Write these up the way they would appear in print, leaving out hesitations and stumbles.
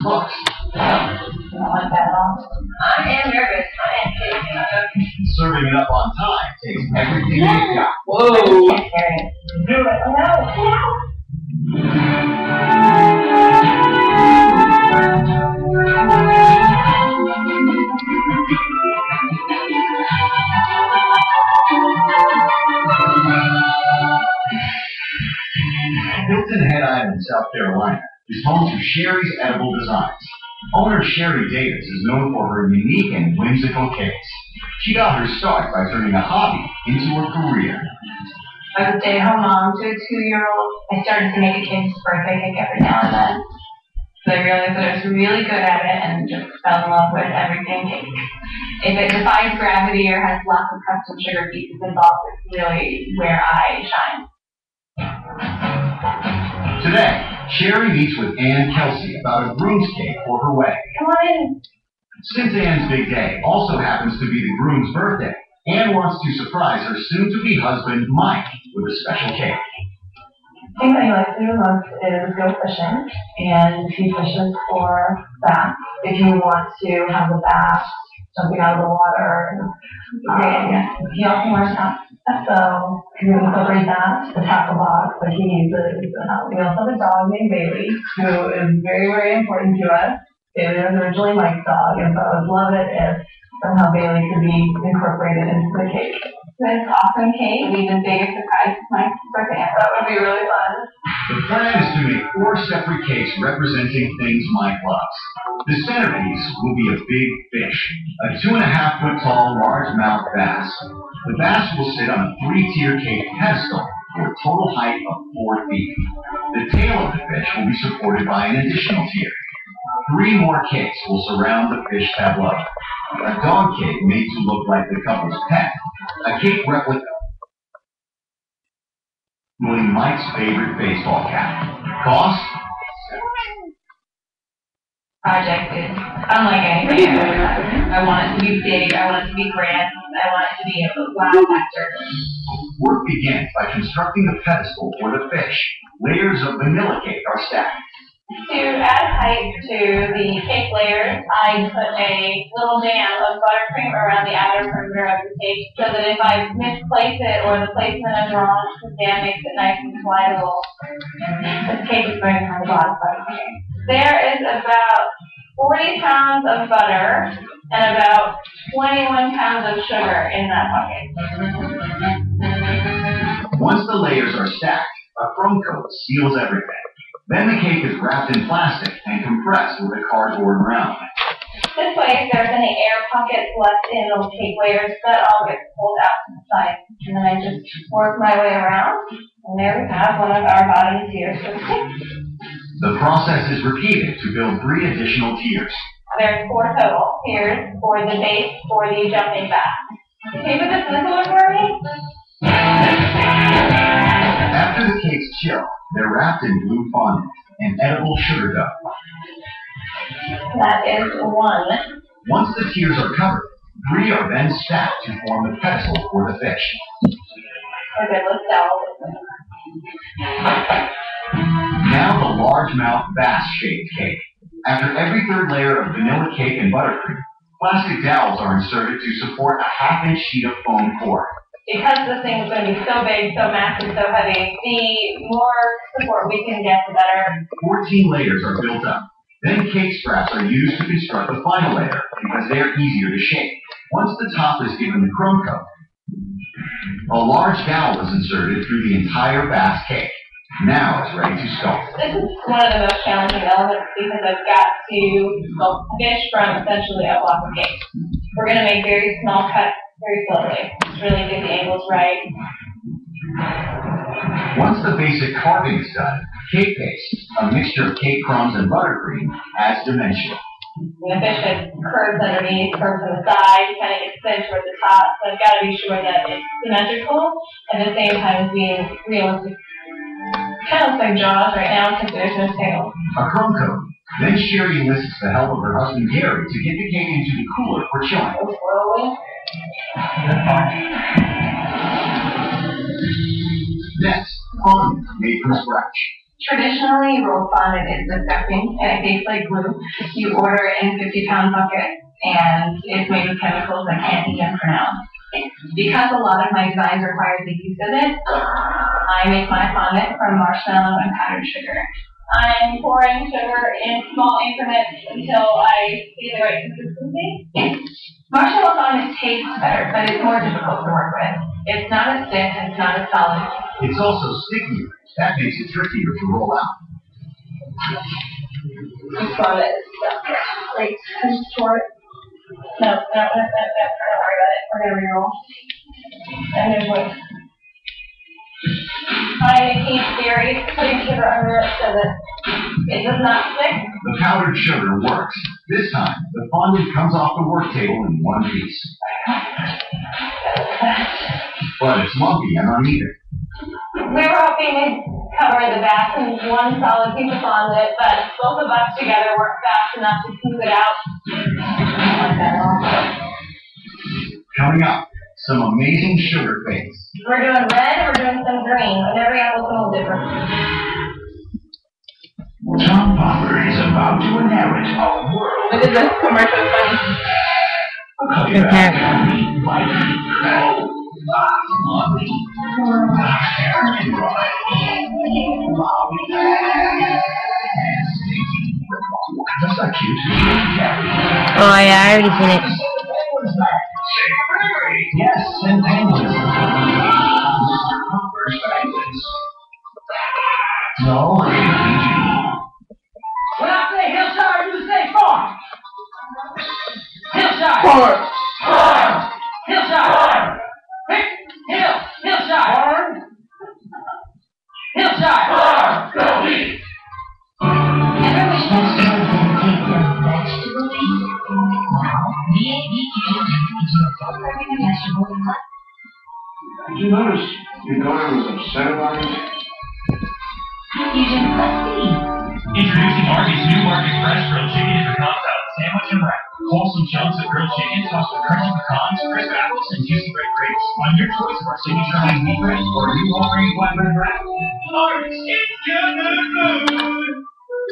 looks. I don't like that at all. I am nervous. Serving it up on time takes everything you've got. Whoa! I can't carry it. Do it. Oh, no. Hilton Head Island, South Carolina, is home to Sherry's Edible Designs. Owner Sherry Davis is known for her unique and whimsical cakes. She got her start by turning a hobby into a career. I was a stay-at-home mom to a 2-year-old. I started to make a kid's birthday cake every now and then. So I realized that I was really good at it and just fell in love with everything cake. If it defies gravity or has lots of custom sugar pieces involved, it's really where I shine. Today, Sherry meets with Ann Kelsey about a groom's cake for her wedding. Come on in. Since Ann's big day also happens to be the groom's birthday, Ann wants to surprise her soon-to-be husband, Mike, with a special cake. The thing that he likes to do the most is go fishing, and he fishes for bass. If you want to have the bass jumping out of the water, he also wears hats. So we incorporate that, the tackle box that he uses. We also have a dog named Bailey, who is very, very important to us. Bailey was originally Mike's dog, and so I would love it if somehow Bailey could be incorporated into the cake. This awesome cake would be the biggest surprise to Mike's birthday. That would be really fun. The plan is to make 4 separate cakes representing things Mike loves. The centerpiece will be a big fish, a 2.5-foot tall largemouth bass. The bass will sit on a 3-tier cake pedestal for a total height of 4 feet. The tail of the fish will be supported by an additional tier. 3 more cakes will surround the fish tableau. A dog cake made to look like the couple's pet. A cake replica including Mike's favorite baseball cap. Cost? Project is unlike anything I've ever done. I want it to be big, I want it to be grand, I want it to be a wow factor. Work begins by constructing the pedestal for the fish. Layers of vanilla cake are stacked. To add height to the cake layers, I put a little dam of buttercream around the outer perimeter of the cake so that if I misplace it or the placement is wrong, the dam makes it nice and slidable. This cake is going to have a lot of butter. There is about 40 pounds of butter and about 21 pounds of sugar in that bucket. Once the layers are stacked, a crumb coat seals everything. Then the cake is wrapped in plastic and compressed with a cardboard round. This way, if there's any air pockets left in those cake layers, that all gets pulled out to the side. And then I just work my way around, and there we have one of our bottom tiers of cake. The process is repeated to build 3 additional tiers. There's 4 total tiers for the base for the jumping back. Okay, put this in the cooler for me? After the cakes chill, they're wrapped in blue fondant and edible sugar dough. That is 1. Once the tiers are covered, 3 are then stacked to form the pedestal for the fish. Okay, let's tell. Now the largemouth bass-shaped cake. After every 3rd layer of vanilla cake and buttercream, plastic dowels are inserted to support a 1/2-inch sheet of foam core. Because this thing is going to be so big, so massive, so heavy, the more support we can get, the better. 14 layers are built up. Then cake scraps are used to construct the final layer because they are easier to shape. Once the top is given the crumb coat, a large dowel is inserted through the entire bass cake. Now it's ready to sculpt. This is one of the most challenging elements because I've got to sculpt fish from essentially a block of cake. We're going to make very small cuts very slowly. Just really get the angles right. Once the basic carving is done, cake paste, a mixture of cake crumbs and buttercream, adds dimension. The fish has curves underneath, curves on the side, you kind of get thin toward the top, so I've got to be sure that it's symmetrical at the same time as being realistic. Kind of looks like Jaws right now because there's no tail. A crumb coat. Then Sherry enlists the help of her husband Gary to get the cake into the cooler for chilling. Go slowly. Next, fondant made from scratch. Traditionally, rolled fondant is disgusting and it tastes like glue. You order it in 50-pound buckets and it's made with chemicals I can't even pronounce. Because a lot of my designs require the use of it, I make my fondant from marshmallow and powdered sugar. I'm pouring sugar in small increments until I see the right consistency. Marshmallow fondant tastes better, but it's more difficult to work with. It's not as thick and it's not as solid. It's also stickier. That makes it trickier to roll out. This fondant is stuck. Like, I just tore it. No, don't worry about it. We're gonna re-roll. And then what? I keep theory, putting sugar under it so that it does not stick. The powdered sugar works. This time, the fondant comes off the work table in one piece. But it's lumpy and uneven. We were hoping to cover the back in one solid piece of fondant, but both of us together weren't fast enough to smooth it out. I don't like that at all. Coming up, some amazing sugar things. We're doing red and we're doing some green, and every apple's a little different. Tom Popper is about to inherit a world. Look at this commercial, funny. I'll be back. That's not cute. Oh yeah, I already seen it. Yes, and penguins. No, when I say hillside, you say farm. Hillside. Farm. Farm. Hillside. Farm. Hillside. Farm. Hillside. Farm. Go eat. Ever wish to start with a vegetable leaf? Well, VAV Fusion takes you a full serving of vegetables. Did you notice your daughter was upset about it? Fusion Plus C. Introducing Arby's new Arby's Fresh Grilled Chicken and Pecan Salad Sandwich and Wrap. Wholesome chunks of grilled chicken tossed with crunchy pecans, crisp apples, and juicy red grapes. On your choice of our signature honey wheat bread or new whole grain flatbread wrap. Arby's, it's good!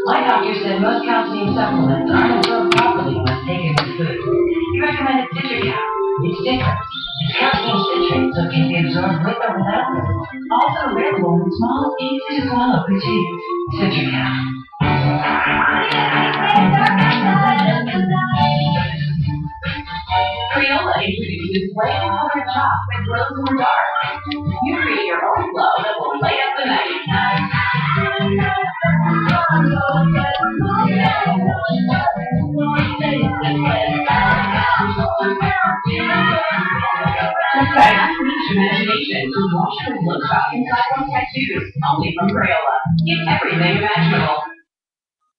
My doctor said most calcium supplements aren't absorbed properly when taken with food. He recommended Citric Cap. It's different. It's calcium citrate, so it can be absorbed with or without food. Also available in small, easy to swallow petits. Citric Cap. Crayola introduces flame colored chalk that glows in the dark. You create your own glow that will light up the night. Imagination to wash and look back inside on tattoos, only from Crayola. Get everything imaginable.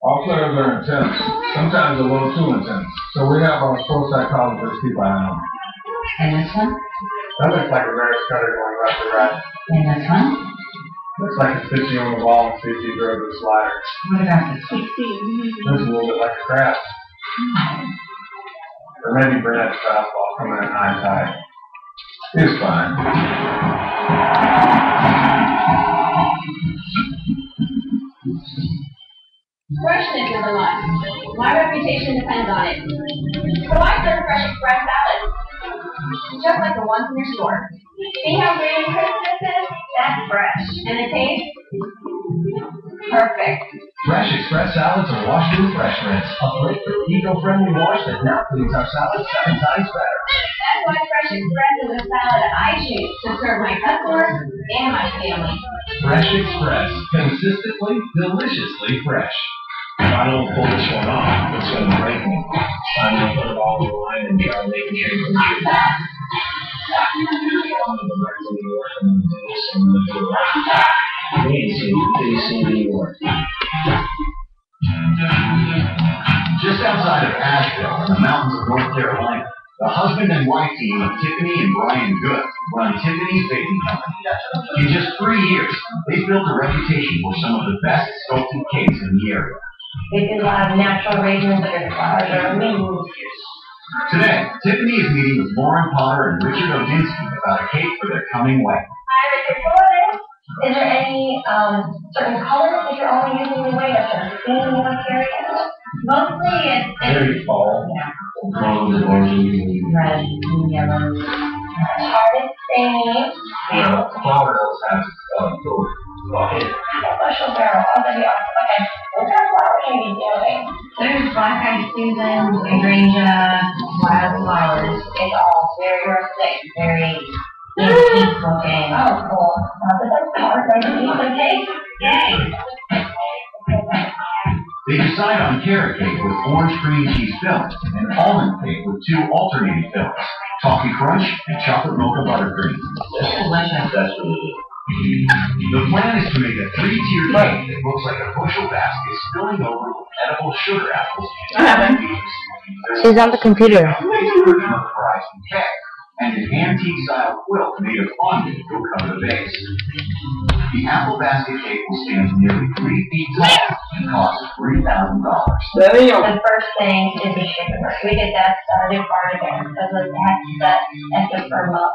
All players are intense, sometimes a little too intense. So we have our sports psychologist keep an eye on them. And this one? That looks like a Maris cutter going left to right. And this one? Looks like it's pitching on the ball and CC throws the slider. What about this one? Looks a little bit like a crab. Or maybe Brad's fastball coming in high tide. It's fine. Freshness is a must. My reputation depends on it. So I serve fresh express salads. Just like the ones in your store. See how green and crisp this is? That's fresh. And the taste? Perfect. Fresh Express salads are washed in Fresh Rinse, a flavor eco-friendly wash that now cleans our salads 7 times better. That's why Fresh Express is a salad I choose to serve my customers and my family. Fresh Express, consistently, deliciously fresh. If I don't pull this one off, it's going to break me. I'm going to put it all on the line and try making sure it's just outside of Asheville, in the mountains of North Carolina, the husband and wife team of Tiffany and Brian Good run Tiffany's Baking Company. In just 3 years, they've built a reputation for some of the best sculpted cakes in the area. They do a lot of natural raisins that are larger. Today, Tiffany is meeting with Lauren Potter and Richard Odinsky about a cake for their coming wedding. Hi, Richard. Is there any certain colors that you're only using the way or certain things you want to carry in? Mostly it's Very fall. yeah. Rose, orange, Red and yellow. Hardest thing. flower else has gold. Special barrel. Oh, that'd be awesome. Okay. What kind of flowers are you doing? There's black-eyed Susan, hydrangea, wildflowers. It's all very rustic, very Pink looking. oh cool. This is hard, right? Okay. Yay! They decide on carrot cake with orange cream cheese fillings and almond cake with 2 alternating fillings, toffee crunch and chocolate mocha buttercream. That's delicious. That's really good. The plan is to make a 3-tiered cake that looks like a bushel basket spilling over with edible sugar apples and peas. She's on the computer. A base version of the horizon cake and an antique-style quilt made of fondant will cover the base. The apple basket cake will stand nearly 3 feet tall and cost $3,000. The first thing is the sugar rush. We get that started far again because it has to firm up.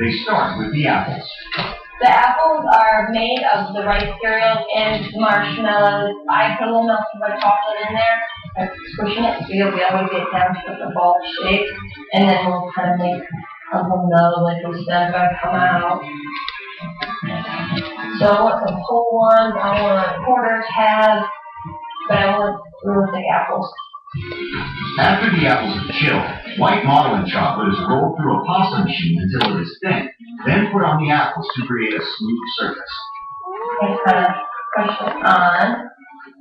They start with the apples. The apples are made of the rice cereal and marshmallows. I put a little melted butter chocolate in there. I'm squishing it so you'll be able to get down to the ball shape. And then we'll kind of make a little nub like the stem going to come out. So I want some whole ones. I want quarter tabs. But I want realistic apples. After the apples are chilled, white modeling chocolate is rolled through a pasta machine until it is thin, then put on the apples to create a smooth surface. And kind of push it on.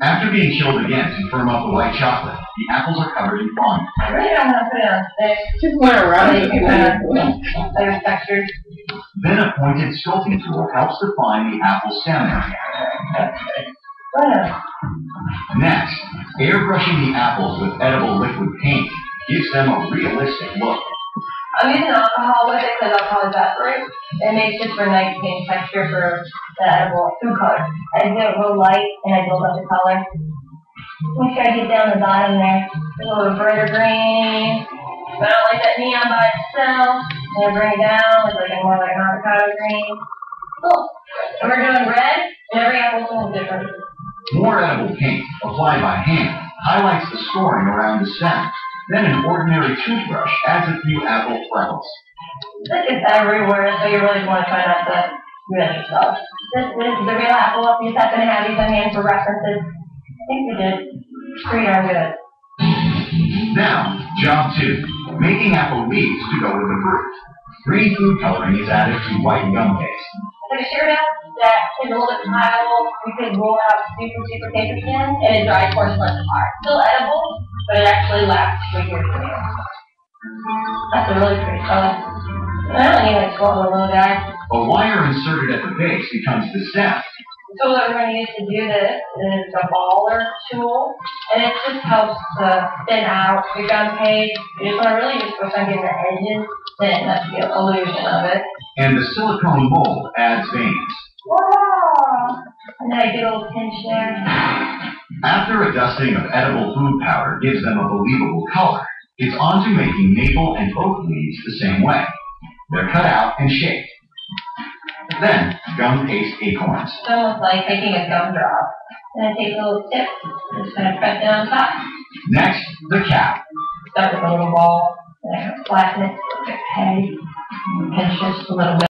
After being chilled again to firm up the white chocolate, the apples are covered in fondant. I really don't want to put it on thick. Just went around So you can kind of better textures. Then a pointed sculpting tool helps define the apple stem area. Next, airbrushing the apples with edible liquid paint gives them a realistic look. I'm using alcohol with it because alcohol evaporates. It makes it for a nice paint texture for the edible food color. I do it real light and I build up the color. Make sure I get down the bottom there. A little brighter green. But I don't like that neon by itself. And I bring it down. It's like more like an avocado green. Cool. And we're doing red, and every apple's a little different. More edible paint, applied by hand, highlights the scoring around the stem. Then an ordinary toothbrush adds a few apple freckles. This is everywhere, so you really want to try not to ruin yourself. This is the real apple. You just happen to have these on hand for references. I think we did pretty darn good. Now, job 2, making apple leaves to go with the fruit. Green food coloring is added to white gum paste. Like a shirt out that is a little bit pliable. You can roll it out super paper thin, and it dries porcelain apart. Still edible, but it actually lasts for years and years. That's a really pretty color. I don't need like 12 little guys. A wire inserted at the base becomes the stem. The tool that we're going to use to do this is a baller tool, and it just helps to thin out your gum paste. You just want to really just focus on getting the edges thin. That's the illusion of it. And the silicone mold adds veins. Wow! And then I get a little pinch there. After a dusting of edible food powder gives them a believable color, it's on to making maple and oak leaves the same way. They're cut out and shaped. Then, gum paste acorns. It's almost like taking a gumdrop. And I take a little tip, and just kind of press it on top. Next, the cap. Start with a little ball, and I flatten it, okay, pinch just a little bit.